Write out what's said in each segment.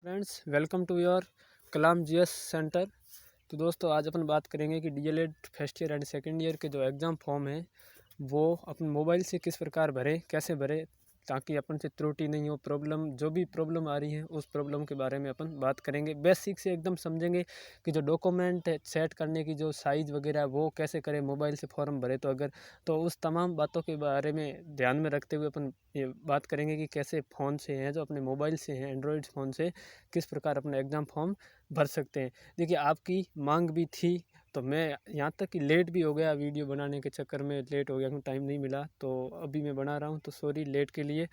Friends, welcome to your Kalam GS centre. तो दोस्तों, आज अपन बात करेंगे कि DElEd first year and second year के जो एग्ज़ाम फॉर्म है वो अपन मोबाइल से किस प्रकार भरें, कैसे भरें, ताकि अपन से त्रुटि नहीं हो। प्रॉब्लम जो भी प्रॉब्लम आ रही है उस प्रॉब्लम के बारे में अपन बात करेंगे। बेसिक से एकदम समझेंगे कि जो डॉक्यूमेंट सेट करने की जो साइज़ वगैरह वो कैसे करें, मोबाइल से फॉर्म भरे तो अगर, तो उस तमाम बातों के बारे में ध्यान में रखते हुए अपन ये बात करेंगे कि कैसे फ़ोन से हैं, जो अपने मोबाइल से हैं, एंड्रॉयड फ़ोन से किस प्रकार अपना एग्ज़ाम फॉर्म भर सकते हैं। देखिए, आपकी मांग भी थी, तो मैं यहाँ तक कि लेट भी हो गया, वीडियो बनाने के चक्कर में लेट हो गया क्योंकि टाइम नहीं मिला। तो अभी मैं बना रहा हूँ, तो सॉरी लेट के लिए।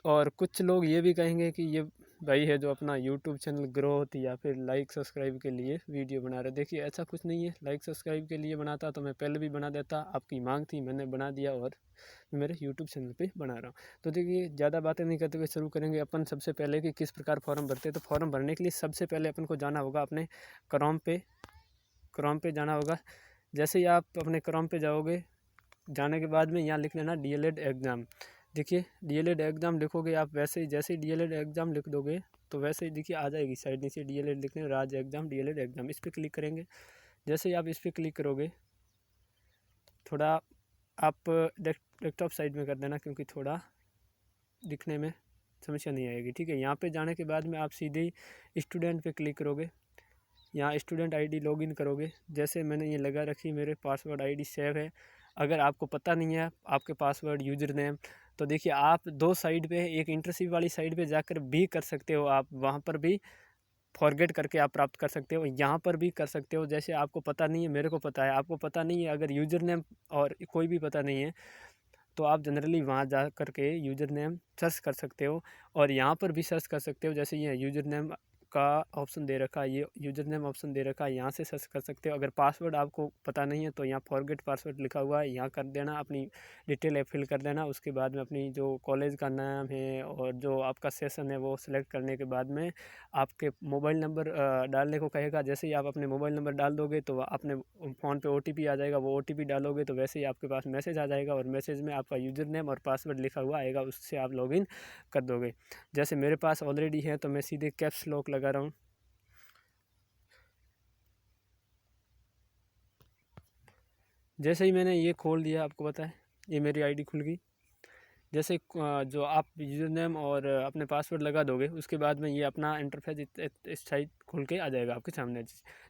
और कुछ लोग ये भी कहेंगे कि ये भाई है जो अपना यूट्यूब चैनल ग्रोथ या फिर लाइक सब्सक्राइब के लिए वीडियो बना रहे। देखिए, ऐसा कुछ नहीं है। लाइक सब्सक्राइब के लिए बनाता तो मैं पहले भी बना देता, आपकी मांग थी, मैंने बना दिया और मैं मेरे यूट्यूब चैनल पे बना रहा हूँ। तो देखिए, ज़्यादा बातें नहीं करते हुए शुरू करेंगे अपन सबसे पहले कि किस प्रकार फॉर्म भरते हैं। तो फॉर्म भरने के लिए सबसे पहले अपन को जाना होगा अपने क्रोम पे जाना होगा। जैसे ही आप अपने क्रोम पे जाओगे, जाने के बाद में यहाँ लिख लेना डीएलएड एग्ज़ाम। देखिए, डीएलएड एग्ज़ाम लिखोगे आप, वैसे ही जैसे ही डीएलएड एग्ज़ाम लिख दोगे तो वैसे ही देखिए आ जाएगी साइड नीचे डीएलएड लिखने, राज एग्ज़ाम, डीएलएड एग्ज़ाम, इस पर क्लिक करेंगे। जैसे ही आप इस पर क्लिक करोगे, थोड़ा आप डेस्कटॉप साइड में कर देना क्योंकि थोड़ा दिखने में समस्या नहीं आएगी। ठीक है, यहाँ पे जाने के बाद में आप सीधे ही स्टूडेंट पे क्लिक करोगे। यहाँ स्टूडेंट आईडी लॉगिन करोगे। जैसे मैंने ये लगा रखी, मेरे पासवर्ड आईडी सेव है। अगर आपको पता नहीं है आपके पासवर्ड यूज़र नेम, तो देखिए आप दो साइड पे, एक इंटरसिव वाली साइड पे जाकर भी कर सकते हो, आप वहाँ पर भी फॉरगेट करके आप प्राप्त कर सकते हो, यहाँ पर भी कर सकते हो। जैसे आपको पता नहीं है, मेरे को पता है, आपको पता नहीं है, अगर यूज़र नेम और कोई भी पता नहीं है तो आप जनरली वहाँ जा कर के यूज़र नेम सर्च कर सकते हो और यहाँ पर भी सर्च कर सकते हो। जैसे ये यूज़र नेम का ऑप्शन दे रखा है, ये यूज़र नेम ऑप्शन दे रखा है, यहाँ से सर्च कर सकते हो। अगर पासवर्ड आपको पता नहीं है तो यहाँ फॉरगेट पासवर्ड लिखा हुआ है, यहाँ कर देना, अपनी डिटेल फिल कर देना। उसके बाद में अपनी जो कॉलेज का नाम है और जो आपका सेशन है वो सिलेक्ट करने के बाद में आपके मोबाइल नंबर डालने को कहेगा। जैसे ही आप अपने मोबाइल नंबर डाल दोगे तो अपने फ़ोन पे ओटीपी आ जाएगा, वो ओटीपी डालोगे तो वैसे ही आपके पास मैसेज आ जाएगा और मैसेज में आपका यूज़र नेम और पासवर्ड लिखा हुआ आएगा, उससे आप लॉगिन कर दोगे। जैसे मेरे पास ऑलरेडी है तो मैं सीधे कैप्स लॉक लगा रहा हूँ। जैसे ही मैंने ये खोल दिया, आपको पता है ये मेरी आईडी खुल गई। जैसे जो आप यूज़र नेम और अपने पासवर्ड लगा दोगे उसके बाद में ये अपना इंटरफेस इस साइड खुल के आ जाएगा आपके सामने।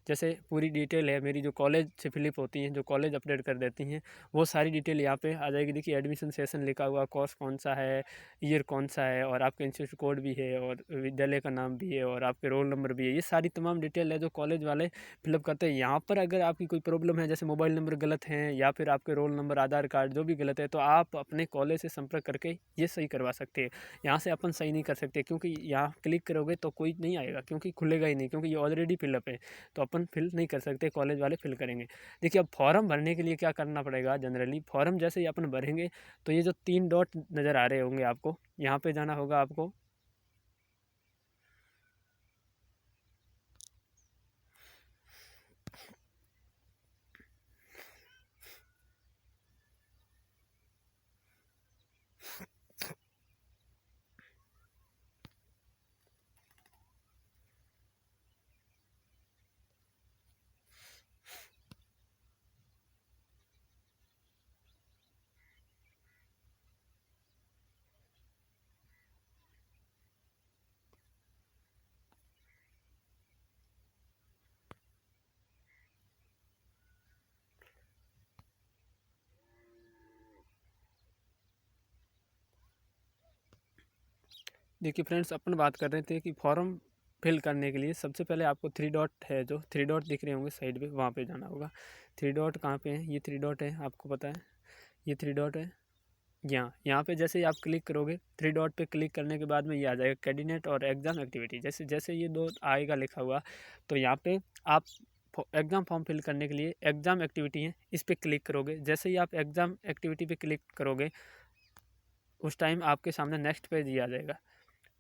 जैसे पूरी डिटेल है मेरी, जो कॉलेज से फिलिप होती हैं, जो कॉलेज अपडेट कर देती हैं, वो सारी डिटेल यहाँ पे आ जाएगी। देखिए, एडमिशन सेशन लिखा हुआ, कोर्स कौन सा है, ईयर कौन सा है, और आपका इंस्टीट्यूट कोड भी है और विद्यालय का नाम भी है और आपके रोल नंबर भी है। ये सारी तमाम डिटेल है जो कॉलेज वाले फिलअप करते हैं। यहाँ पर अगर आपकी कोई प्रॉब्लम है, जैसे मोबाइल नंबर गलत हैं या फिर आपके रोल नंबर, आधार कार्ड जो भी गलत है, तो आप अपने कॉलेज से संपर्क करके ये सही करवा सकते हैं। यहाँ से अपन सही नहीं कर सकते क्योंकि यहाँ क्लिक करोगे तो कोई नहीं आएगा, क्योंकि खुलेगा ही नहीं, क्योंकि ये ऑलरेडी फिलअप है। तो अपन फिल नहीं कर सकते, कॉलेज वाले फिल करेंगे। देखिए, अब फॉर्म भरने के लिए क्या करना पड़ेगा। जनरली फॉर्म जैसे ही अपन भरेंगे तो ये जो 3 डॉट नज़र आ रहे होंगे आपको, यहाँ पे जाना होगा आपको। देखिए फ्रेंड्स, अपन बात कर रहे थे कि फॉर्म फिल करने के लिए सबसे पहले आपको 3 डॉट है, जो 3 डॉट दिख रहे होंगे साइड पे, वहाँ पे जाना होगा। 3 डॉट कहाँ पे है? ये 3 डॉट है, आपको पता है ये 3 डॉट है। यहाँ पे जैसे ही आप क्लिक करोगे, 3 डॉट पे क्लिक करने के बाद में ये आ जाएगा कैंडिडेट और एग्ज़ाम एक्टिविटी। जैसे जैसे ये दो आएगा लिखा हुआ, तो यहाँ पे आप एग्ज़ाम फॉर्म फिल करने के लिए एग्ज़ाम एक्टिविटी है, इस पर क्लिक करोगे। जैसे ही आप एग्ज़ाम एक्टिविटी पे क्लिक करोगे, उस टाइम आपके सामने नेक्स्ट पेज ये आ जाएगा।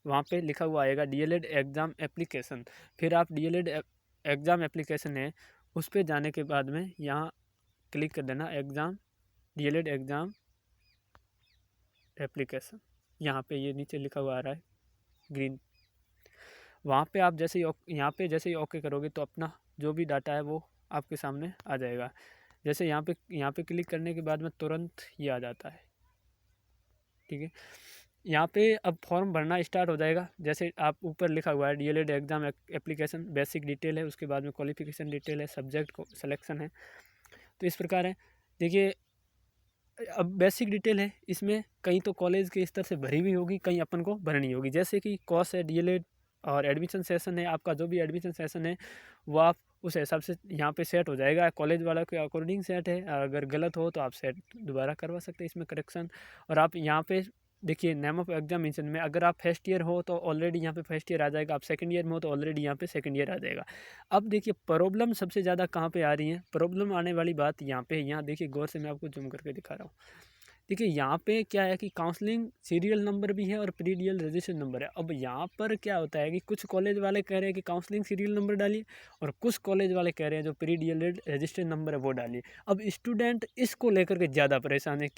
वहाँ पे लिखा हुआ आएगा डीएलएड एग्ज़ाम एप्लीकेशन। फिर आप डीएलएड एग्ज़ाम एप्लीकेशन है, उस पर जाने के बाद में यहाँ क्लिक कर देना, एग्ज़ाम, डीएलएड एग्ज़ाम एप्लीकेशन। यहाँ पे ये नीचे लिखा हुआ आ रहा है ग्रीन, वहाँ पे आप जैसे ही जैसे ही ओके करोगे तो अपना जो भी डाटा है वो आपके सामने आ जाएगा। जैसे यहाँ पे क्लिक करने के बाद में तुरंत ये आ जाता है, ठीक है। यहाँ पे अब फॉर्म भरना स्टार्ट हो जाएगा। जैसे आप ऊपर लिखा हुआ है DElEd exam application, basic detail है, उसके बाद में क्वालिफिकेशन डिटेल है, सब्जेक्ट को सिलेक्शन है। तो इस प्रकार है। देखिए अब बेसिक डिटेल है, इसमें कहीं तो कॉलेज के स्तर से भरी हुई होगी, कहीं अपन को भरनी होगी। जैसे कि कोर्स है डीएलएड और एडमिशन सेशन है, आपका जो भी एडमिशन सेशन है वो आप उस हिसाब से यहाँ पे सेट हो जाएगा। कॉलेज वाला के अकॉर्डिंग सेट है, अगर गलत हो तो आप सेट दोबारा करवा सकते हैं इसमें करेक्शन। और आप यहाँ पे देखिए नेम ऑफ एग्जामिनेशन में अगर आप फर्स्ट ईयर हो तो ऑलरेडी यहाँ पे फर्स्ट ईयर आ जाएगा, आप सेकंड ईयर में हो तो ऑलरेडी यहाँ पे सेकंड ईयर आ जाएगा। अब देखिए प्रॉब्लम सबसे ज़्यादा कहाँ पे आ रही है, प्रॉब्लम आने वाली बात यहाँ पे, यहाँ देखिए गौर से मैं आपको जूम करके दिखा रहा हूँ। देखिए यहाँ पे क्या है कि काउंसलिंग सीरियल नंबर भी है और प्री डीएल रजिस्ट्रेशन नंबर है। अब यहाँ पर क्या होता है कि कुछ कॉलेज वाले कह रहे हैं कि काउंसलिंग सीरियल नंबर डालिए और कुछ कॉलेज वाले कह रहे हैं जो प्री डीएल रजिस्ट्रेशन नंबर है वो डालिए। अब स्टूडेंट इसको लेकर के ज़्यादा परेशान है।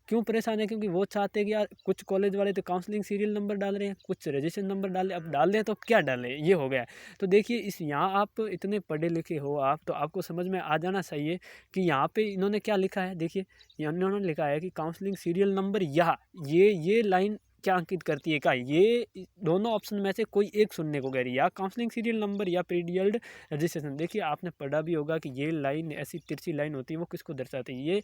क्यों परेशान है? क्योंकि वो चाहते हैं कि यार कुछ कॉलेज वाले तो काउंसलिंग सीरियल नंबर डाल रहे हैं, कुछ रजिस्ट्रेशन नंबर डाल रहे हैं, अब डाल रहे हैं तो क्या डालें, ये हो गया है। तो देखिए यहाँ आप इतने पढ़े लिखे हो आप, तो आपको समझ में आ जाना चाहिए कि यहाँ पे इन्होंने क्या लिखा है। देखिए इन्होंने लिखा है कि काउंसलिंग सीरियल नंबर या ये लाइन क्या अंकित करती है, क्या ये दोनों ऑप्शन में से कोई एक सुनने को कह रही है, या काउंसलिंग सीरियल नंबर या पीरियड रजिस्ट्रेशन। देखिए आपने पढ़ा भी होगा कि ये लाइन ऐसी तिरछी लाइन होती है, वो किसको दर्शाती है, ये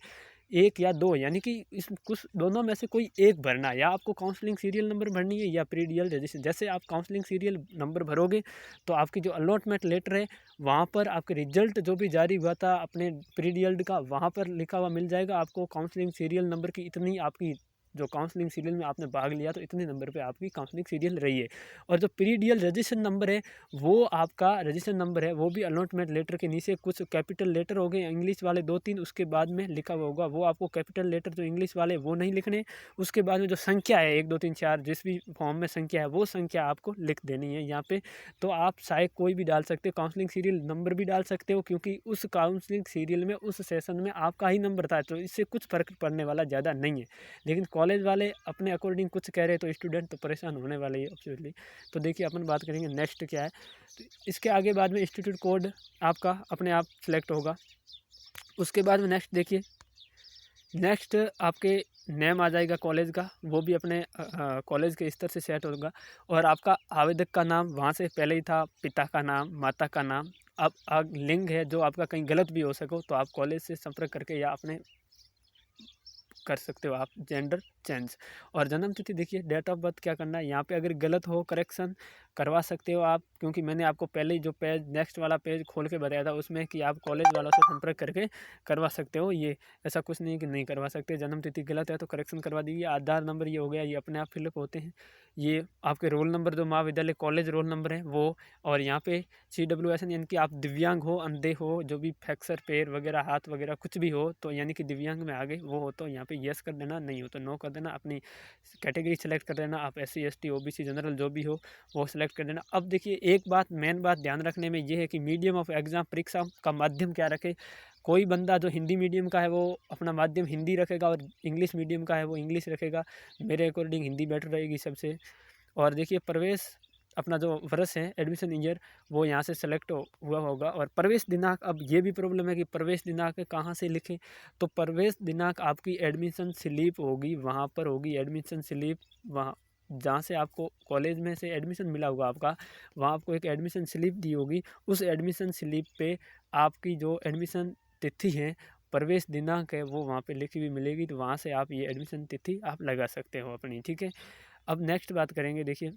एक या दो, यानी कि इस कुछ दोनों में से कोई एक भरना है, या आपको काउंसलिंग सीरियल नंबर भरनी है या पीरियड रजिस्ट्रेशन। जैसे आप काउंसलिंग सीरियल नंबर भरोगे तो आपकी जो अलॉटमेंट लेटर है वहाँ पर आपके रिजल्ट जो भी जारी हुआ था अपने पीरियड का, वहाँ पर लिखा हुआ मिल जाएगा आपको काउंसलिंग सीरियल नंबर की इतनी, आपकी जो काउंसलिंग सीरियल में आपने भाग लिया तो इतने नंबर पे आपकी काउंसलिंग सीरियल रही है। और जो पीरियड रजिस्ट्रेशन नंबर है वो आपका रजिस्ट्रेशन नंबर है, वो भी अलॉटमेंट लेटर के नीचे कुछ कैपिटल लेटर हो गए इंग्लिश वाले 2-3, उसके बाद में लिखा हुआ होगा, वो आपको कैपिटल लेटर जो इंग्लिश वाले वो नहीं लिखने। उसके बाद में जो संख्या है 1 2 3 4 जिस भी फॉर्म में संख्या है वो संख्या आपको लिख देनी है यहाँ पे। तो आप शायद कोई भी डाल सकते हो, काउंसलिंग सीरियल नंबर भी डाल सकते हो, क्योंकि उस काउंसलिंग सीरियल में उस सेशन में आपका ही नंबर था, तो इससे कुछ फर्क पड़ने वाला ज़्यादा नहीं है। लेकिन कॉलेज वाले अपने अकॉर्डिंग कुछ कह रहे हैं तो स्टूडेंट तो परेशान होने वाले ही ऑब्वियसली। तो देखिए अपन बात करेंगे नेक्स्ट क्या है। तो इसके आगे बाद में इंस्टीट्यूट कोड आपका अपने आप सेलेक्ट होगा। उसके बाद में नेक्स्ट देखिए, नेक्स्ट आपके नेम आ जाएगा कॉलेज का, वो भी अपने कॉलेज के स्तर से सेट होगा। और आपका आवेदक का नाम वहाँ से पहले ही था, पिता का नाम, माता का नाम। अब लिंग है जो आपका कहीं गलत भी हो सको तो आप कॉलेज से संपर्क करके या अपने कर सकते हो आप जेंडर चेंज। और जन्म तिथि देखिए, डेट ऑफ बर्थ क्या करना है यहाँ पे, अगर गलत हो करेक्शन करवा सकते हो आप, क्योंकि मैंने आपको पहले ही जो पेज नेक्स्ट वाला पेज खोल के बताया था उसमें कि आप कॉलेज वालों से संपर्क करके करवा सकते हो। ये ऐसा कुछ नहीं कि नहीं करवा सकते। जन्म तिथि गलत है तो करेक्शन करवा दीजिए। आधार नंबर ये हो गया, ये अपने आप फिलअप होते हैं। ये आपके रोल नंबर जो महाविद्यालय कॉलेज रोल नंबर है वो। और यहाँ पे CWSN यानी कि आप दिव्यांग हो, अंधे हो, जो भी फ्रैक्चर पैर वगैरह हाथ वगैरह कुछ भी हो तो यानी कि दिव्यांग में आगे वो हो तो यहाँ पे यस कर देना, नहीं हो तो नो कर देना। अपनी कैटेगरी सेलेक्ट कर देना, आप SC ST OBC जनरल जो भी हो वो सेलेक्ट कर देना। अब देखिए एक बात मेन बात ध्यान रखने में ये है कि मीडियम ऑफ एग्जाम परीक्षा का माध्यम क्या रखे। कोई बंदा जो हिंदी मीडियम का है वो अपना माध्यम हिंदी रखेगा और इंग्लिश मीडियम का है वो इंग्लिश रखेगा। मेरे अकॉर्डिंग हिंदी बेटर रहेगी सबसे। और देखिए प्रवेश अपना जो वर्ष है एडमिशन ईयर वो यहाँ से सेलेक्ट हुआ होगा। और प्रवेश दिनांक, अब ये भी प्रॉब्लम है कि प्रवेश दिनांक कहाँ से लिखें। तो प्रवेश दिनांक आपकी एडमिशन स्लिप होगी, वहाँ पर होगी एडमिशन स्लिप। वहाँ जहाँ से आपको कॉलेज में से एडमिशन मिला होगा आपका, वहाँ आपको एक एडमिशन स्लिप दी होगी। उस एडमिशन स्लिप पे आपकी जो एडमिशन तिथि है, प्रवेश दिनांक है, वो वहाँ पे लिखी हुई मिलेगी। तो वहाँ से आप ये एडमिशन तिथि आप लगा सकते हो अपनी, ठीक है। अब नेक्स्ट बात करेंगे, देखिए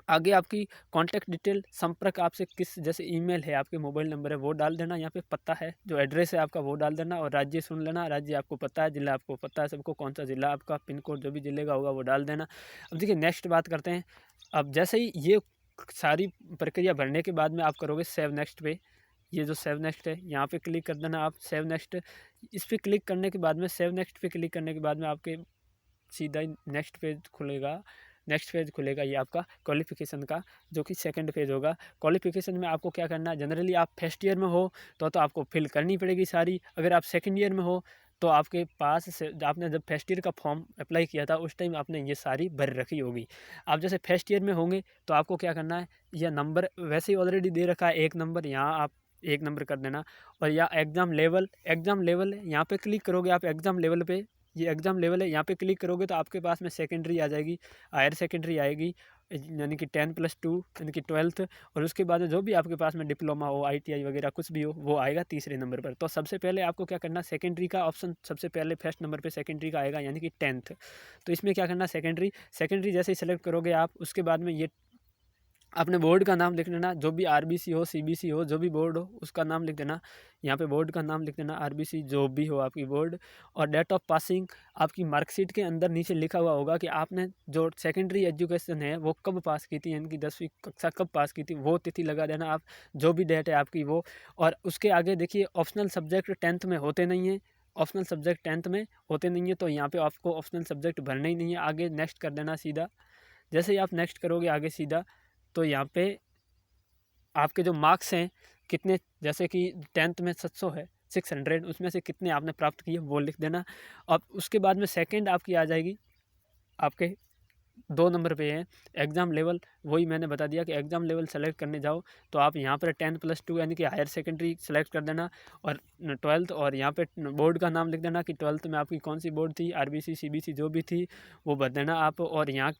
आगे आपकी कॉन्टैक्ट डिटेल, संपर्क आपसे किस, जैसे ईमेल है, आपके मोबाइल नंबर है वो डाल देना। यहाँ पे पता है जो एड्रेस है आपका वो डाल देना। और राज्य सुन लेना, राज्य आपको पता है, जिला आपको पता है सबको कौन सा जिला आपका, पिन कोड जो भी जिले का होगा वो डाल देना। अब देखिए नेक्स्ट बात करते हैं। अब जैसे ही ये सारी प्रक्रिया भरने के बाद में आप करोगे सेव नेक्स्ट पे, ये जो सेव नेक्स्ट है यहाँ पे क्लिक कर देना आप, सेव नेक्स्ट। इस पर क्लिक करने के बाद में, सेव नेक्स्ट पे क्लिक करने के बाद में आपके सीधा ही नेक्स्ट पेज खुलेगा। नेक्स्ट पेज खुलेगा ये आपका क्वालिफिकेशन का, जो कि सेकंड पेज होगा। क्वालिफिकेशन में आपको क्या करना है, जनरली आप फर्स्ट ईयर में हो तो आपको फिल करनी पड़ेगी सारी। अगर आप सेकंड ईयर में हो तो आपके पास से आपने जब फर्स्ट ईयर का फॉर्म अप्लाई किया था उस टाइम आपने ये सारी भर रखी होगी। आप जैसे फर्स्ट ईयर में होंगे तो आपको क्या करना है, यह नंबर वैसे ही ऑलरेडी दे रखा है, एक नंबर यहाँ आप एक नंबर कर देना। और या एग्ज़ाम लेवल है, यहाँ पे क्लिक करोगे आप एग्ज़ाम लेवल पे, ये एग्ज़ाम लेवल है, यहाँ पे क्लिक करोगे तो आपके पास में सेकेंडरी आ जाएगी, हायर सेकेंडरी आएगी, यानी कि 10+2 यानी कि 12th। और उसके बाद जो भी आपके पास में डिप्लोमा हो, ITI वगैरह कुछ भी हो, वो आएगा तीसरे नंबर पर। तो सबसे पहले आपको क्या करना, सेकेंडरी का ऑप्शन सबसे पहले फर्स्ट नंबर पे सेकेंडरी का आएगा, यानी कि 10th। तो इसमें क्या करना, सेकेंडरी जैसे ही सेलेक्ट करोगे आप, उसके बाद में ये अपने बोर्ड का नाम लिख देना, जो भी RBC हो, CBC हो, जो भी बोर्ड हो उसका नाम लिख देना। यहाँ पे बोर्ड का नाम लिख देना, RBC जो भी हो आपकी बोर्ड। और डेट ऑफ पासिंग आपकी मार्कशीट के अंदर नीचे लिखा हुआ होगा कि आपने जो सेकेंडरी एजुकेशन है वो कब पास की थी, यानी कि 10वीं कक्षा कब पास की थी, वो तिथि लगा देना आप, जो भी डेट है आपकी वो। और उसके आगे देखिए ऑप्शनल सब्जेक्ट 10th में होते नहीं हैं, ऑप्शनल सब्जेक्ट 10th में होते नहीं है, तो यहाँ पे आपको ऑप्शनल सब्जेक्ट भरना ही नहीं है, आगे नेक्स्ट कर देना सीधा। जैसे ही आप नेक्स्ट करोगे आगे सीधा, तो यहाँ पे आपके जो मार्क्स हैं कितने, जैसे कि 10th में 700 है, 600, उसमें से कितने आपने प्राप्त किए वो लिख देना। अब उसके बाद में सेकंड आपकी आ जाएगी, आपके 2 नंबर पे है एग्ज़ाम लेवल। वही मैंने बता दिया कि एग्ज़ाम लेवल सेलेक्ट करने जाओ तो आप यहाँ पर 10+2 यानी कि हायर सेकेंडरी सेलेक्ट कर देना, और 12th, और यहाँ पे बोर्ड का नाम लिख देना कि 12th में आपकी कौन सी बोर्ड थी, RBC CBC जो भी थी वो भर देना आप। और यहाँ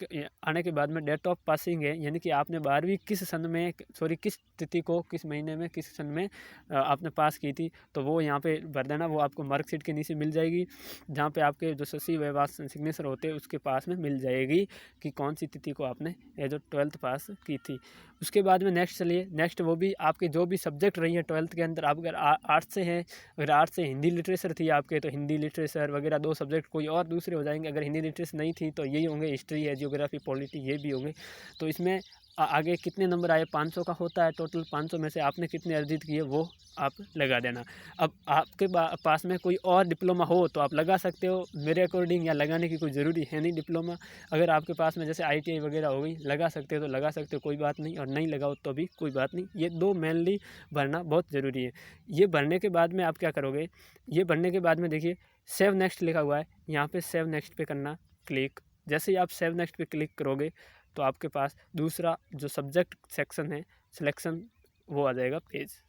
आने के बाद में डेट ऑफ पासिंग है, यानी कि आपने 12वीं किस सन में, सॉरी किस तिथि को, किस महीने में, किस सन में आपने पास की थी, तो वो यहाँ पे भर देना। वो आपको मार्कशीट के नीचे मिल जाएगी, जहाँ पे आपके जो सचिव व सिग्नेचर होते हैं उसके पास में मिल जाएगी कि कौन सी तिथि को आपने ये जो 12th पास की थी। उसके बाद में नेक्स्ट चलिए, नेक्स्ट वो भी आपके जो भी सब्जेक्ट रही है 12th के अंदर, आप अगर आर्ट्स से हैं, अगर आर्ट्स से हिंदी लिटरेचर थी आपके तो हिंदी लिटरेचर वगैरह 2 सब्जेक्ट कोई और दूसरे हो जाएंगे। अगर हिंदी लिटरेचर नहीं थी तो यही होंगे, हिस्ट्री है, जियोग्राफी, पॉलिटी, ये भी होंगे। तो इसमें आगे कितने नंबर आए, 500 का होता है टोटल, 500 में से आपने कितने अर्जित किए वो आप लगा देना। अब आपके पास में कोई और डिप्लोमा हो तो आप लगा सकते हो, मेरे अकॉर्डिंग या लगाने की कोई ज़रूरी है नहीं डिप्लोमा। अगर आपके पास में जैसे ITI वगैरह हो गई, लगा सकते हो तो लगा सकते हो, कोई बात नहीं, और नहीं लगाओ तो भी कोई बात नहीं। ये 2 मेनली भरना बहुत ज़रूरी है। ये भरने के बाद में आप क्या करोगे, ये भरने के बाद में देखिए सेव नेक्स्ट लिखा हुआ है, यहाँ पे सेव नेक्स्ट पे करना क्लिक। जैसे ही आप सेव नेक्स्ट पे क्लिक करोगे तो आपके पास दूसरा जो सब्जेक्ट सेक्शन है सिलेक्शन, वो आ जाएगा पेज।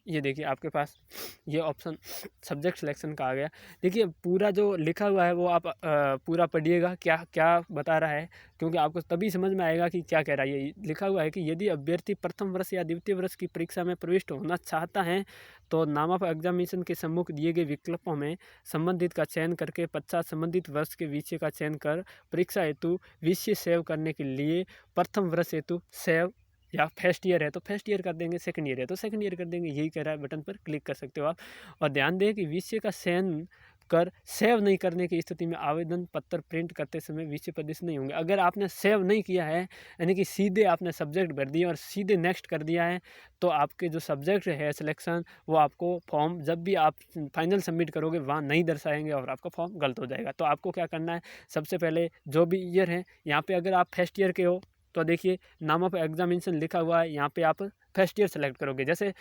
ये देखिए आपके पास ये ऑप्शन सब्जेक्ट सिलेक्शन का आ गया। देखिए पूरा जो लिखा हुआ है वो आप पूरा पढ़िएगा क्या क्या बता रहा है, क्योंकि आपको तभी समझ में आएगा कि क्या कह रहा है। ये लिखा हुआ है कि यदि अभ्यर्थी प्रथम वर्ष या द्वितीय वर्ष की परीक्षा में प्रविष्ट होना चाहता है तो नाम ऑफ एग्जामिनेशन के सम्मुख दिए गए विकल्पों में संबंधित का चयन करके पश्चात संबंधित वर्ष के विषय का चयन कर परीक्षा हेतु विषय सेव करने के लिए प्रथम वर्ष हेतु सेव, या फर्स्ट ईयर है तो फर्स्ट ईयर कर देंगे, सेकंड ईयर है तो सेकंड ईयर कर देंगे, यही कह रहा है। बटन पर क्लिक कर सकते हो आप। और ध्यान दें कि विषय का चयन कर सेव नहीं करने की स्थिति में आवेदन पत्र प्रिंट करते समय विषय प्रदर्शित नहीं होंगे। अगर आपने सेव नहीं किया है, यानी कि सीधे आपने सब्जेक्ट भर दिया और सीधे नेक्स्ट कर दिया है, तो आपके जो सब्जेक्ट है सिलेक्शन वो आपको फॉर्म जब भी आप फाइनल सबमिट करोगे वहाँ नहीं दर्शाएंगे और आपका फॉर्म गलत हो जाएगा। तो आपको क्या करना है, सबसे पहले जो भी ईयर है, यहाँ पे अगर आप फर्स्ट ईयर के हो तो देखिए नाम ऑफ एग्जामिनेशन लिखा हुआ है, यहाँ पे आप फर्स्ट ईयर सेलेक्ट करोगे। जैसे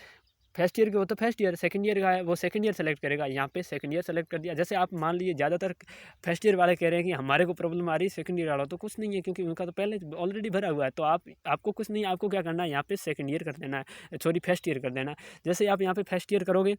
फर्स्ट ईयर के हो तो फर्स्ट ईयर, सेकंड ईयर का है वो सेकंड ईयर सेलेक्ट करेगा, यहाँ पे सेकंड ईयर सेलेक्ट कर दिया। जैसे आप मान लीजिए ज़्यादातर फर्स्ट ईयर वाले कह रहे हैं कि हमारे को प्रॉब्लम आ रही है सेकंड ईयर वाला, तो कुछ नहीं है क्योंकि उनका तो पहले ऑलरेडी भरा हुआ है। तो आपको कुछ नहीं, आपको क्या करना है, यहाँ पे सेकंड ईयर कर देना है, सॉरी फर्स्ट ईयर कर देना है। जैसे आप यहाँ पे फर्स्ट ईयर करोगे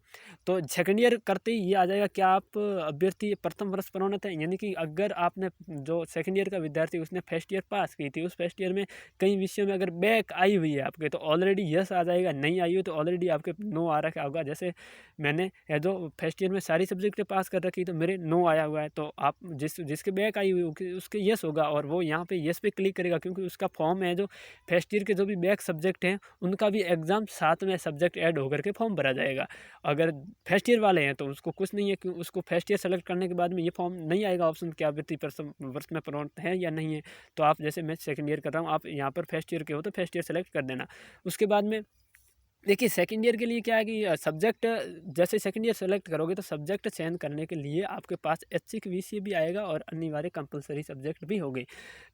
तो सेकंड ईयर करते ही ये आ जाएगा क्या आप अभ्यर्थी प्रथम वर्ष प्रोन्नत है, यानी कि अगर आपने जो सेकंड ईयर का विद्यार्थी उसने फर्स्ट ईयर पास की थी, उस फर्स्ट ईयर में कई विषयों में अगर बैक आई हुई है आपके तो ऑलरेडी यस आ जाएगा, नहीं आई हो तो ऑलरेडी आपके नो आ रखा होगा। जैसे मैंने जो फर्स्ट ईयर में सारी सब्जेक्ट पास कर रखी तो मेरे नो आया हुआ है, तो आप जिसके बैक आई हुई उसके यस होगा और वो यहाँ पे यस पे क्लिक करेगा, क्योंकि उसका फॉर्म है जो फर्स्ट ईयर के जो भी बैक सब्जेक्ट हैं उनका भी एग्जाम साथ में सब्जेक्ट ऐड होकर के फॉर्म भरा जाएगा। अगर फर्स्ट ईयर वाले हैं तो उसको कुछ नहीं है, क्योंकि उसको फर्स्ट ईयर सेलेक्ट करने के बाद में ये फॉर्म नहीं आएगा ऑप्शन क्या अभ्यर्थी वर्ष में प्रोन्नत है या नहीं है। तो आप जैसे मैं सेकंड ईयर कर रहा हूँ, आप यहाँ पर फर्स्ट ईयर के हो तो फर्स्ट ईयर सेलेक्ट कर देना। उसके बाद में देखिए सेकंड ईयर के लिए क्या है कि सब्जेक्ट जैसे सेकंड ईयर सेलेक्ट करोगे तो सब्जेक्ट चयन करने के लिए आपके पास ऐच्छिक विषय भी आएगा और अनिवार्य कंपलसरी सब्जेक्ट भी होंगे।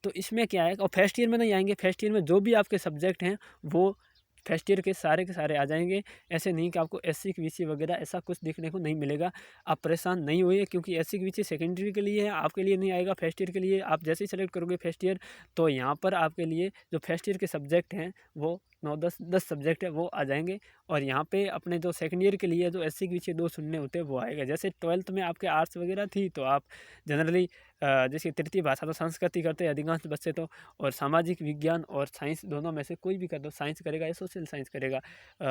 तो इसमें क्या है, और फर्स्ट ईयर में नहीं आएंगे, फर्स्ट ईयर में जो भी आपके सब्जेक्ट हैं वो फर्स्ट ईयर के सारे आ जाएंगे। ऐसे नहीं कि आपको SC VC वगैरह ऐसा कुछ देखने को नहीं मिलेगा। आप परेशान नहीं होइए, क्योंकि SC VC सेकेंडरी के लिए है, आपके लिए नहीं आएगा। फर्स्ट ईयर के लिए आप जैसे ही सेलेक्ट करोगे फर्स्ट ईयर, तो यहाँ पर आपके लिए जो फर्स्ट ईयर के सब्जेक्ट हैं वो 9-10 सब्जेक्ट है वो आ जाएंगे। और यहाँ पे अपने जो सेकंड ईयर के लिए जो SC के पीछे 2 शून्य होते हैं वो आएगा। जैसे 12th में आपके आर्ट्स वगैरह थी, तो आप जनरली जैसे तृतीय भाषा तो संस्कृति करते हैं अधिकांश बच्चे तो, और सामाजिक विज्ञान और साइंस दोनों में से कोई भी कर दो, साइंस करेगा या सोशल साइंस करेगा।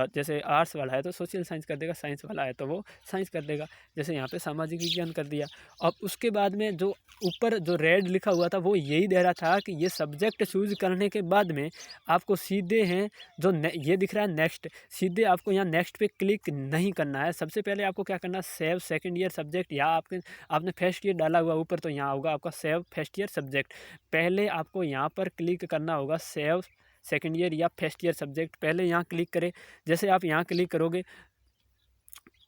जैसे आर्ट्स वाला है तो सोशल साइंस कर देगा, साइंस वाला है तो वो साइंस कर देगा। जैसे यहाँ पे सामाजिक विज्ञान कर दिया। अब उसके बाद में जो ऊपर जो रेड लिखा हुआ था वो यही दे रहा था कि ये सब्जेक्ट चूज करने के बाद में आपको सीधे हैं जो ये दिख रहा है नेक्स्ट, सीधे आपको यहाँ नेक्स्ट पे क्लिक नहीं करना है। सबसे पहले आपको क्या करना है, सेव सेकंड ईयर सब्जेक्ट, या आपने फर्स्ट ईयर डाला हुआ ऊपर, तो यहाँ होगा आपका सेव फर्स्ट ईयर सब्जेक्ट। पहले आपको यहाँ पर क्लिक करना होगा सेव सेकंड ईयर या फर्स्ट ईयर सब्जेक्ट, पहले यहाँ क्लिक करें। जैसे आप यहाँ क्लिक करोगे,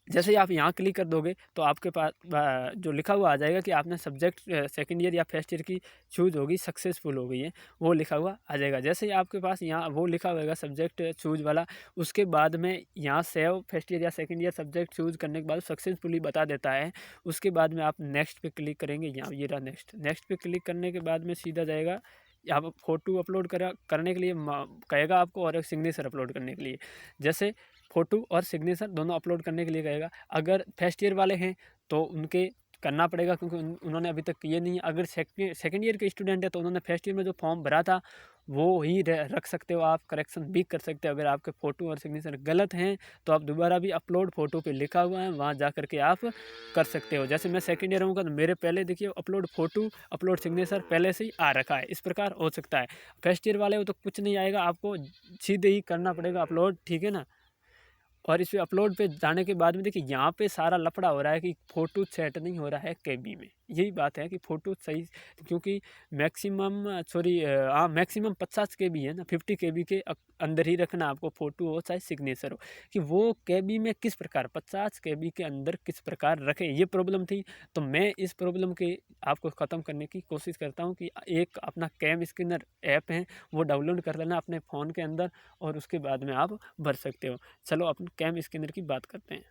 जैसे ही आप यहाँ क्लिक कर दोगे तो आपके पास जो लिखा हुआ आ जाएगा कि आपने सब्जेक्ट सेकंड ईयर या फर्स्ट ईयर की चूज होगी, सक्सेसफुल हो गई है, वो लिखा हुआ आ जाएगा। जैसे ही आपके पास यहाँ वो लिखा होगा सब्जेक्ट चूज वाला, उसके बाद में यहाँ सेव फर्स्ट ईयर या सेकंड ईयर सब्जेक्ट चूज करने के बाद सक्सेसफुली बता देता है। उसके बाद में आप नेक्स्ट पे क्लिक करेंगे, यहाँ ये रहा नेक्स्ट पे क्लिक करने के बाद में सीधा जाएगा यहाँ पर फ़ोटो अपलोड करने के लिए कहेगा आपको, और एक सिग्नेचर अपलोड करने के लिए। जैसे फ़ोटो और सिग्नेचर दोनों अपलोड करने के लिए कहेगा। अगर फर्स्ट ईयर वाले हैं तो उनके करना पड़ेगा, क्योंकि उन्होंने अभी तक किए नहीं। अगर सेकंड ईयर के स्टूडेंट है तो उन्होंने फर्स्ट ईयर में जो फॉर्म भरा था वो ही रख सकते हो, आप करेक्शन भी कर सकते हो। अगर आपके फ़ोटो और सिग्नेचर गलत हैं तो आप दोबारा भी अपलोड फ़ोटो पे लिखा हुआ है वहाँ जा करके आप कर सकते हो। जैसे मैं सेकंड ईयर हूँ तो मेरे पहले देखिए अपलोड फ़ोटो अपलोड सिग्नेचर पहले से ही आ रखा है, इस प्रकार हो सकता है। फर्स्ट ईयर वाले हो तो कुछ नहीं आएगा, आपको सीधे ही करना पड़ेगा अपलोड, ठीक है ना। और इस पे अपलोड पे जाने के बाद में देखिए यहाँ पे सारा लफड़ा हो रहा है कि फ़ोटो सेट नहीं हो रहा है KB में। यही बात है कि फ़ोटो सही, क्योंकि मैक्सिमम 50 KB है ना, 50 KB के अंदर ही रखना आपको, फ़ोटो हो चाहे सिग्नेचर हो, कि वो KB में किस प्रकार 50 KB के अंदर किस प्रकार रखें, ये प्रॉब्लम थी। तो मैं इस प्रॉब्लम के आपको ख़त्म करने की कोशिश करता हूँ कि एक अपना कैम स्कैनर ऐप है वो डाउनलोड कर लेना अपने फ़ोन के अंदर, और उसके बाद में आप भर सकते हो। चलो अपन कैम स्कैनर की बात करते हैं।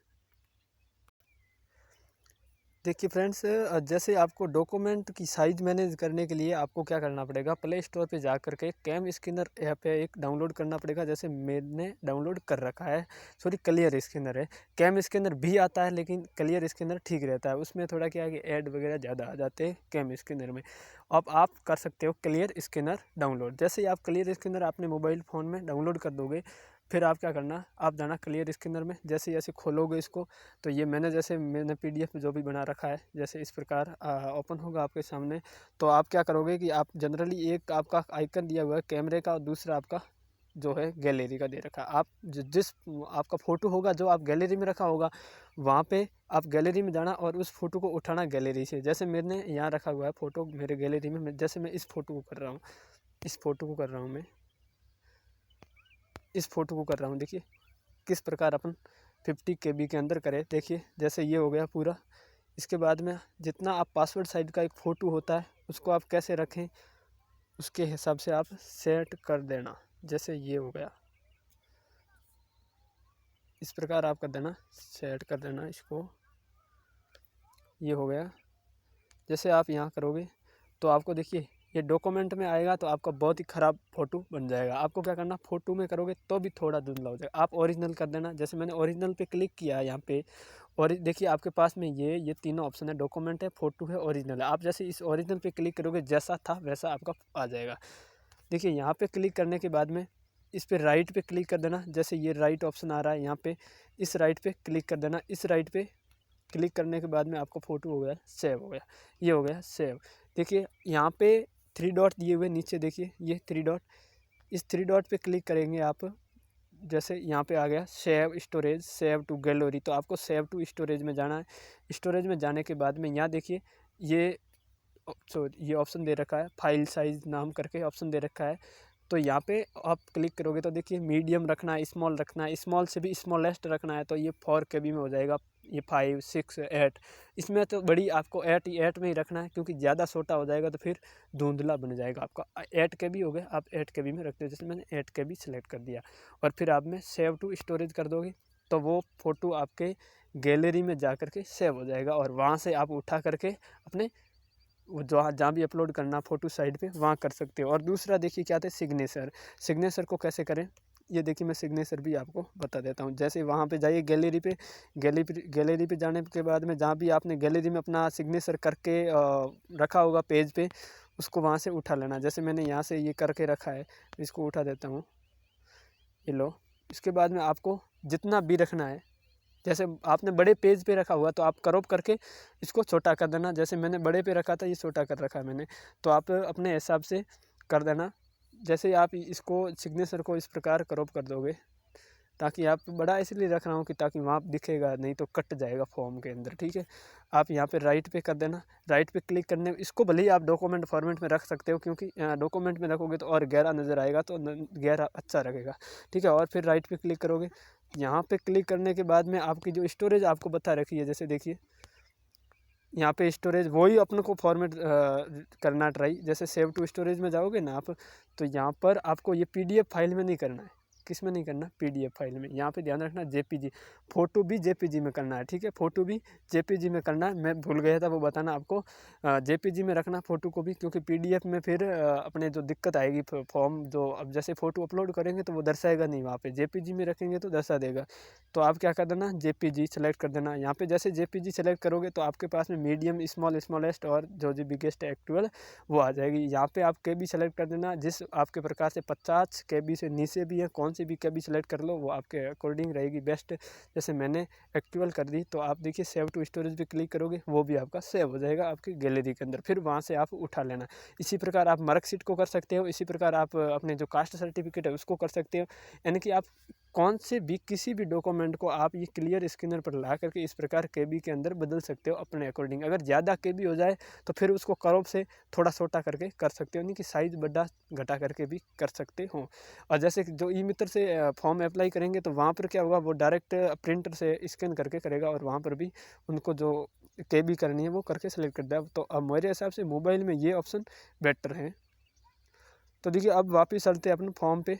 देखिए फ्रेंड्स, जैसे आपको डॉक्यूमेंट की साइज़ मैनेज करने के लिए आपको क्या करना पड़ेगा, प्ले स्टोर पे जा कर के कैम स्कैनर ऐप है एक डाउनलोड करना पड़ेगा। जैसे मैंने डाउनलोड कर रखा है, सॉरी क्लियर स्कैनर है। कैम स्कैनर भी आता है लेकिन क्लियर स्कैनर ठीक रहता है, उसमें थोड़ा क्या है कि ऐड वगैरह ज़्यादा आ जाते हैं कैम स्कैनर में। अब आप कर सकते हो क्लियर स्कैनर डाउनलोड। जैसे ही आप क्लियर स्कैनर अपने मोबाइल फ़ोन में डाउनलोड कर दोगे, फिर आप क्या करना, आप जाना क्लियर स्कैनर में। जैसे जैसे खोलोगे इसको, तो ये मैंने PDF जो भी बना रखा है जैसे इस प्रकार ओपन होगा आपके सामने। तो आप क्या करोगे कि आप जनरली एक आपका आइकन दिया हुआ है कैमरे का, और दूसरा आपका जो है गैलरी का दे रखा है। आप जिस आपका फ़ोटो होगा जो आप गैलरी में रखा होगा, वहाँ पे आप गैलरी में जाना और उस फ़ोटो को उठाना गैलरी से। जैसे मैंने यहाँ रखा हुआ है फ़ोटो मेरे गैलरी में, जैसे मैं इस फ़ोटो को कर रहा हूँ, इस फ़ोटो को कर रहा हूँ मैं, इस फ़ोटो को कर रहा हूँ। देखिए किस प्रकार अपन 50 KB के अंदर करें। देखिए जैसे ये हो गया पूरा। इसके बाद में जितना आप पासवर्ड साइज का एक फ़ोटो होता है उसको आप कैसे रखें, उसके हिसाब से आप सेट कर देना। जैसे ये हो गया, इस प्रकार आप कर देना, सेट कर देना इसको। ये हो गया। जैसे आप यहाँ करोगे तो आपको देखिए ये डॉक्यूमेंट में आएगा तो आपका बहुत ही ख़राब फ़ोटो बन जाएगा। आपको क्या करना, फ़ोटो में करोगे तो भी थोड़ा धुंधला हो जाएगा, आप ओरिजिनल कर देना। जैसे मैंने ओरिजिनल पे क्लिक किया है यहाँ पे, और देखिए आपके पास में ये तीनों ऑप्शन है, डॉक्यूमेंट है, फ़ोटो है, ओरिजिनल है। आप जैसे इस ओरिजिनल पे क्लिक करोगे जैसा था वैसा आपका आ जाएगा। देखिए यहाँ पे क्लिक करने के बाद में इस पे राइट पे क्लिक कर देना। जैसे ये राइट ऑप्शन आ रहा है यहाँ पे, इस राइट पे क्लिक कर देना। इस राइट पे क्लिक करने के बाद में आपका फ़ोटो हो गया सेव, हो गया, ये हो गया सेव। देखिए यहाँ पे 3 डॉट दिए हुए नीचे, देखिए ये 3 डॉट, इस 3 डॉट पे क्लिक करेंगे आप। जैसे यहाँ पे आ गया save storage, save to gallery, तो आपको सेव टू स्टोरेज में जाना है। स्टोरेज में जाने के बाद में यहाँ देखिए ये ऑप्शन दे रखा है, फाइल साइज नाम करके ऑप्शन दे रखा है। तो यहाँ पे आप क्लिक करोगे तो देखिए मीडियम रखना है, स्मॉल रखना है, स्मॉल से भी स्मॉलेस्ट रखना है, तो ये 4 KB में हो जाएगा। ये 5, 6, 8, इसमें तो बड़ी आपको 8 में ही रखना है, क्योंकि ज़्यादा छोटा हो जाएगा तो फिर धुंधला बन जाएगा आपका। 8 KB हो गया, आप 8 KB में रखते हो, जैसे मैंने 8 KB सेलेक्ट कर दिया। और फिर आप में सेव टू स्टोरेज कर दोगे तो वो फ़ोटो आपके गैलरी में जा कर के सेव हो जाएगा, और वहाँ से आप उठा करके अपने जहाँ भी अपलोड करना फ़ोटो साइट पे वहाँ कर सकते हो। और दूसरा देखिए क्या आता है, सिग्नेचर को कैसे करें, ये देखिए मैं सिग्नेचर भी आपको बता देता हूँ। जैसे वहाँ पे जाइए गैलरी पे जाने के बाद में जहाँ भी आपने गैलरी में अपना सिग्नेचर करके रखा होगा पेज पे, उसको वहाँ से उठा लेना। जैसे मैंने यहाँ से ये करके रखा है, इसको उठा देता हूँ, ये लो। इसके बाद में आपको जितना भी रखना है, जैसे आपने बड़े पेज पे रखा हुआ तो आप क्रॉप करके इसको छोटा कर देना। जैसे मैंने बड़े पे रखा था, ये छोटा कर रखा है मैंने, तो आप अपने हिसाब से कर देना। जैसे आप इसको सिग्नेचर को इस प्रकार क्रॉप कर दोगे, ताकि आप बड़ा इसलिए रख रहा हूँ कि ताकि वहाँ दिखेगा, नहीं तो कट जाएगा फॉर्म के अंदर, ठीक है। आप यहाँ पे राइट पे कर देना, राइट पे क्लिक करने, इसको भले ही आप डॉक्यूमेंट फॉर्मेट में रख सकते हो, क्योंकि डॉक्यूमेंट में रखोगे तो और गहरा नज़र आएगा, तो गहरा अच्छा रखेगा, ठीक है। और फिर राइट पे क्लिक करोगे, यहाँ पे क्लिक करने के बाद में आपकी जो स्टोरेज आपको बता रखी है, जैसे देखिए यहाँ पे स्टोरेज वही अपने को फॉर्मेट करना ट्राई। जैसे सेव टू स्टोरेज में जाओगे ना आप, तो यहाँ पर आपको ये PDF फाइल में नहीं करना है। किस में नहीं करना, PDF फाइल में। यहाँ पे ध्यान रखना JPG, फ़ोटो भी JPG में करना है, ठीक है। फ़ोटो भी JPG में करना है, मैं भूल गया था वो बताना आपको। JPG में रखना फ़ोटो को भी, क्योंकि PDF में फिर अपने जो दिक्कत आएगी, फॉर्म जो अब जैसे फ़ोटो अपलोड करेंगे तो वो दर्शाएगा नहीं वहाँ पे, JPG में रखेंगे तो दर्शा देगा। तो आप क्या कर देना, JPG सेलेक्ट कर देना। यहाँ पे जैसे JPG सेलेक्ट करोगे तो आपके पास में मीडियम, स्मॉलेस्ट और जो बिगेस्ट एक्चुअल वो आ जाएगी। यहाँ पे आप KB सेलेक्ट कर देना, जिस आपके प्रकार से 50 KB से नीचे भी है, कौन सी भी KB सेलेक्ट कर लो, वो आपके अकॉर्डिंग रहेगी बेस्ट। जैसे मैंने एक्चुअल कर दी, तो आप देखिए सेव टू स्टोरेज पे क्लिक करोगे, वो भी आपका सेव हो जाएगा आपकी गैलरी के अंदर। फिर वहाँ से आप उठा लेना। इसी प्रकार आप मार्कशीट को कर सकते हो, इसी प्रकार आप अपने जो कास्ट सर्टिफिकेट है उसको कर सकते हो। यानी कि आप कौन से भी किसी भी डॉक्यूमेंट को आप ये क्लियर स्कैनर पर ला करके इस प्रकार KB के अंदर बदल सकते हो अपने अकॉर्डिंग। अगर ज़्यादा KB हो जाए तो फिर उसको क्रॉप से थोड़ा छोटा करके कर सकते हो, यानी कि साइज़ बड़ा घटा करके भी कर सकते हो। और जैसे जो ई-मित्र से फॉर्म अप्लाई करेंगे तो वहाँ पर क्या होगा, वो डायरेक्ट प्रिंटर से स्कैन करके करेगा, और वहाँ पर भी उनको जो KB करनी है वो करके सेलेक्ट कर देगा। तो अब मेरे हिसाब से मोबाइल में ये ऑप्शन बेटर है। तो देखिए अब वापस चलते हैं अपने फॉर्म पे।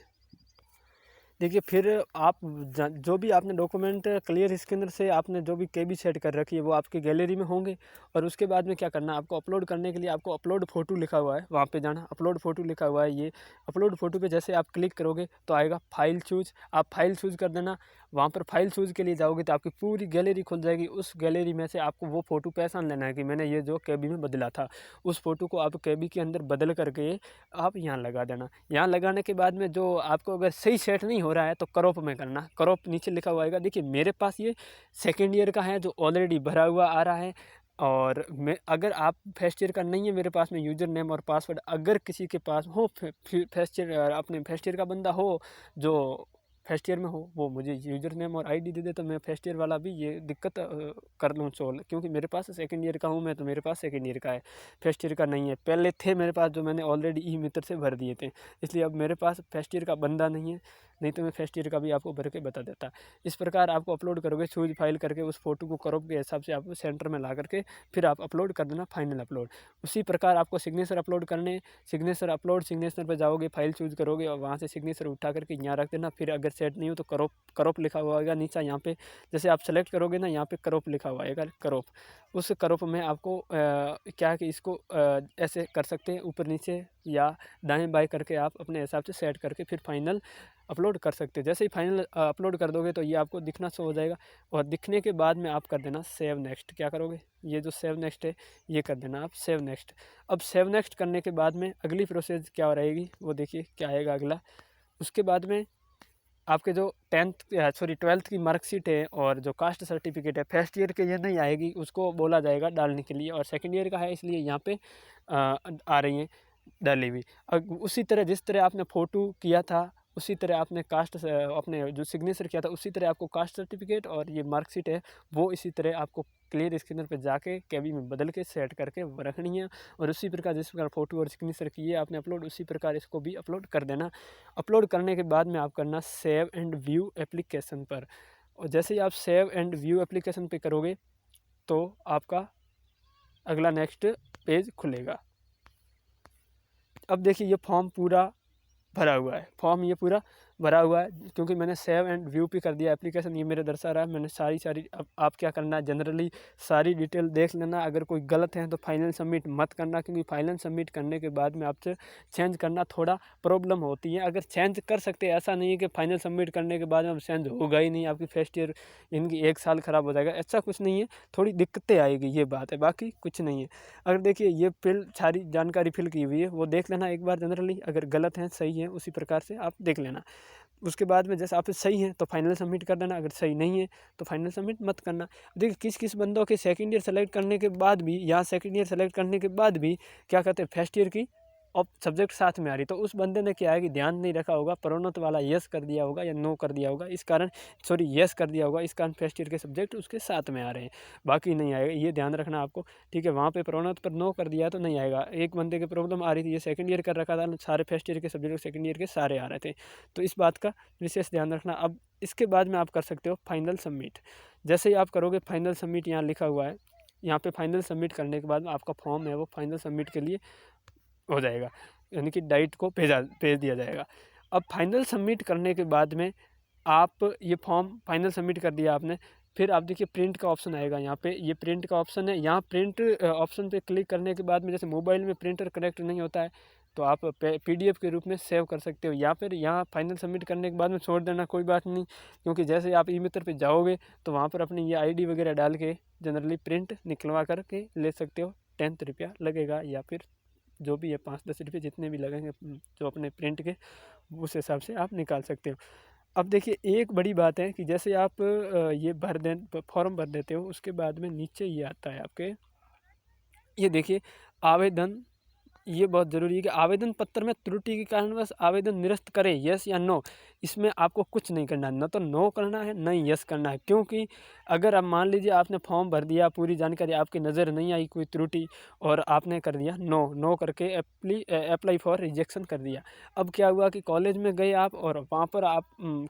देखिए फिर आप जो भी आपने डॉक्यूमेंट क्लियर स्कैनर से आपने जो भी KB सेट कर रखी है वो आपकी गैलरी में होंगे। और उसके बाद में क्या करना है, आपको अपलोड करने के लिए आपको अपलोड फ़ोटो लिखा हुआ है, वहाँ पे जाना, अपलोड फ़ोटो लिखा हुआ है। ये अपलोड फ़ोटो पे जैसे आप क्लिक करोगे तो आएगा फाइल चूज़, आप फाइल चूज़ कर देना। वहाँ पर फाइल चूज़ के लिए जाओगे तो आपकी पूरी गैलरी खुल जाएगी। उस गैलरी में से आपको वो फ़ोटो पहचान लेना है कि मैंने ये जो KB में बदला था, उस फ़ोटो को आप KB के अंदर बदल करके आप यहाँ लगा देना। यहाँ लगाने के बाद में जो आपको अगर सही सेट नहीं हो रहा है तो क्रॉप में करना, क्रॉप नीचे लिखा हुआ आएगा। देखिए मेरे पास ये सेकेंड ईयर का है जो ऑलरेडी भरा हुआ आ रहा है। और मैं, अगर आप फर्स्ट ईयर का नहीं है मेरे पास में यूज़र नेम और पासवर्ड, अगर किसी के पास हो फर्स्ट ईयर, अपने फर्स्ट ईयर का बंदा हो जो फर्स्ट ईयर में हो, वो मुझे यूज़र नेम और ID दे दे तो मैं फर्स्ट ईयर वाला भी ये दिक्कत कर लूँ सॉल्व। क्योंकि मेरे पास सेकंड ईयर का हूँ मैं, तो मेरे पास सेकंड ईयर का है, फर्स्ट ईयर का नहीं है। पहले थे मेरे पास जो मैंने ऑलरेडी ई-मित्र से भर दिए थे, इसलिए अब मेरे पास फर्स्ट ईयर का बंदा नहीं है, नहीं तो मैं फर्स्ट ईयर का भी आपको भर के बता देता। इस प्रकार आपको अपलोड करोगे चूज फाइल करके, उस फोटो को क्रॉप के हिसाब से आप सेंटर में ला करके फिर आप अपलोड कर देना, फाइनल अपलोड। उसी प्रकार आपको सिग्नेचर अपलोड करने, सिग्नेचर अपलोड, सिग्नेचर पर जाओगे, फाइल चूज करोगे और वहाँ से सिग्नेचर उठा करके यहाँ रख देना। फिर अगर सेट नहीं हो तो क्रॉप लिखा हुआ होगा नीचे, यहाँ पे जैसे आप सेलेक्ट करोगे ना, यहाँ पे क्रॉप लिखा हुआ है क्रॉप। उस क्रॉप में आपको क्या है कि इसको ऐसे कर सकते हैं ऊपर नीचे या दाएं बाएं करके आप अपने हिसाब से सेट करके फिर फाइनल अपलोड कर सकते हो। जैसे ही फाइनल अपलोड कर दोगे तो ये आपको दिखना शो हो जाएगा, और दिखने के बाद में आप कर देना सेव नेक्स्ट। क्या करोगे, ये जो सेव नेक्स्ट है ये कर देना आप सेव नेक्स्ट। अब सेव नेक्स्ट करने के बाद में अगली प्रोसेस क्या रहेगी वो देखिए क्या आएगा अगला। उसके बाद में आपके जो 12th की मार्कशीट है और जो कास्ट सर्टिफिकेट है, फर्स्ट ईयर के ये नहीं आएगी, उसको बोला जाएगा डालने के लिए, और सेकंड ईयर का है इसलिए यहाँ पे आ रही हैं डाली हुई। उसी तरह जिस तरह आपने फ़ोटो किया था उसी तरह आपने कास्ट अपने जो सिग्नेचर किया था उसी तरह आपको कास्ट सर्टिफिकेट और ये मार्कशीट है वो इसी तरह आपको क्लियर स्कैनर पे जाके KB में बदल के सेट करके रखनी है। और उसी प्रकार जिस प्रकार फ़ोटो और सिग्नेचर किए आपने अपलोड, उसी प्रकार इसको भी अपलोड कर देना। अपलोड करने के बाद में आप करना सेव एंड व्यू एप्लीकेशन पर। और जैसे ही आप सेव एंड व्यू एप्लीकेशन पे करोगे तो आपका अगला नेक्स्ट पेज खुलेगा। अब देखिए ये फॉर्म पूरा भरा हुआ है, फॉर्म ये पूरा भरा हुआ है क्योंकि मैंने सेव एंड व्यू पे कर दिया एप्लीकेशन, ये मेरे दर्शा रहा है। मैंने सारी अब आप क्या करना है, जनरली सारी डिटेल देख लेना। अगर कोई गलत है तो फाइनल सबमिट मत करना, क्योंकि फाइनल सबमिट करने के बाद में आपसे चेंज करना थोड़ा प्रॉब्लम होती है। अगर चेंज कर सकते हैं, ऐसा नहीं है कि फाइनल सबमिट करने के बाद में चेंज होगा ही नहीं, आपकी फर्स्ट ईयर इनकी 1 साल ख़राब हो जाएगा, ऐसा कुछ नहीं है। थोड़ी दिक्कतें आएगी, ये बात है, बाकी कुछ नहीं है। अगर देखिए ये सारी जानकारी फिल की हुई है, वो देख लेना एक बार जनरली। अगर गलत है सही है उसी प्रकार से आप देख लेना। उसके बाद में जैसे आप सही है तो फाइनल सबमिट कर देना, अगर सही नहीं है तो फाइनल सबमिट मत करना। देखिए किस किस बंदों के सेकंड ईयर सेलेक्ट करने के बाद भी, या सेकंड ईयर सेलेक्ट करने के बाद भी क्या कहते हैं फर्स्ट ईयर की और सब्जेक्ट साथ में आ रही, तो उस बंदे ने क्या है कि ध्यान नहीं रखा होगा, प्रोन्नत वाला यस कर दिया होगा या नो कर दिया होगा, इस कारण सॉरी यस कर दिया होगा, इस कारण फर्स्ट ईयर के सब्जेक्ट उसके साथ में आ रहे हैं, बाकी नहीं आएगा, ये ध्यान रखना आपको। ठीक है, वहाँ पे प्रोन्नत पर नो कर दिया तो नहीं आएगा। एक बंदे की प्रॉब्लम आ रही थी, ये सेकंड ईयर कर रखा था, सारे फर्स्ट ईयर के सब्जेक्ट सेकंड ईयर के सारे आ रहे थे, तो इस बात का विशेष ध्यान रखना। अब इसके बाद में आप कर सकते हो फाइनल सबमिट। जैसे ही आप करोगे फाइनल सबमिट, यहाँ लिखा हुआ है, यहाँ पे फाइनल सबमिट करने के बाद में आपका फॉर्म है वो फाइनल सबमिट के लिए हो जाएगा, यानी कि डाइट को भेज दिया जाएगा। अब फाइनल सबमिट करने के बाद में आप ये फॉर्म फाइनल सबमिट कर दिया आपने, फिर आप देखिए प्रिंट का ऑप्शन आएगा, यहाँ पे ये प्रिंट का ऑप्शन है। यहाँ प्रिंट ऑप्शन पे क्लिक करने के बाद में जैसे मोबाइल में प्रिंटर कनेक्ट नहीं होता है तो आप PDF के रूप में सेव कर सकते हो, या फिर यहाँ फाइनल सबमिट करने के बाद में छोड़ देना, कोई बात नहीं, क्योंकि जैसे आप ई-मित्र पे जाओगे तो वहाँ पर अपनी ये ID वगैरह डाल के जनरली प्रिंट निकलवा करके ले सकते हो। 10 रुपया लगेगा, या फिर जो भी है 5-10 रुपये जितने भी लगेंगे जो अपने प्रिंट के, उस हिसाब से आप निकाल सकते हो। अब देखिए एक बड़ी बात है कि जैसे आप ये फॉर्म भर देते हो, उसके बाद में नीचे ये आता है आपके, ये देखिए आवेदन, ये बहुत ज़रूरी है कि आवेदन पत्र में त्रुटि के कारणवश आवेदन निरस्त करें, यस या नो। इसमें आपको कुछ नहीं करना है, न तो नो करना है न ही यस करना है, क्योंकि अगर आप मान लीजिए आपने फॉर्म भर दिया, पूरी जानकारी आपकी नज़र नहीं आई कोई त्रुटि, और आपने कर दिया नो करके अप्लाई फॉर रिजेक्शन कर दिया। अब क्या हुआ कि कॉलेज में गए आप और वहाँ पर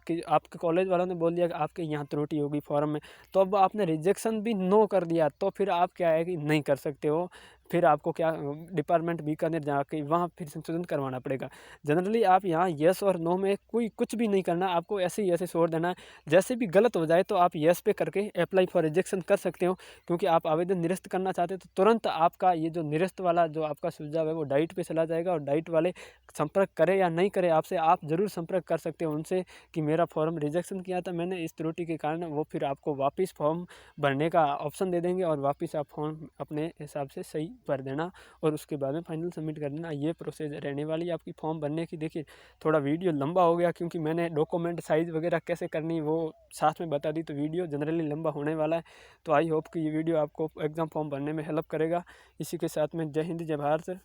कि आपके कॉलेज वालों ने बोल दिया कि आपके यहाँ त्रुटि होगी फॉर्म में, तो अब आपने रिजेक्शन भी नो कर दिया, तो फिर आप क्या है कि नहीं कर सकते हो, फिर आपको क्या डिपार्टमेंट बीकानेर जाके वहाँ फिर संशोधन करवाना पड़ेगा। जनरली आप यहाँ येस और नो में कोई कुछ भी नहीं करना, आपको ऐसे ही ऐसे छोड़ देना है। जैसे भी गलत हो जाए तो आप येस पे करके अप्लाई फॉर रिजेक्शन कर सकते हो, क्योंकि आप आवेदन निरस्त करना चाहते हो तो तुरंत आपका ये जो निरस्त वाला जो आपका सुझाव है वो डाइट पे चला जाएगा, और डाइट वाले संपर्क करें या नहीं करें आपसे, आप ज़रूर संपर्क कर सकते हो उनसे कि मेरा फॉर्म रिजेक्शन किया था मैंने इस त्रुटि के कारण, वो फिर आपको वापस फॉर्म भरने का ऑप्शन दे देंगे और वापस आप फॉर्म अपने हिसाब से सही भर देना और उसके बाद में फाइनल सबमिट कर देना। ये प्रोसेस रहने वाली है आपकी फॉर्म भरने की। देखिए थोड़ा वीडियो लंबा हो गया क्योंकि मैंने डॉक्यूमेंट साइज़ वगैरह कैसे करनी वो साथ में बता दी, तो वीडियो जनरली लंबा होने वाला है। तो आई होप कि ये वीडियो आपको एग्ज़ाम फॉर्म भरने में हेल्प करेगा। इसी के साथ में जय हिंद जय भारत।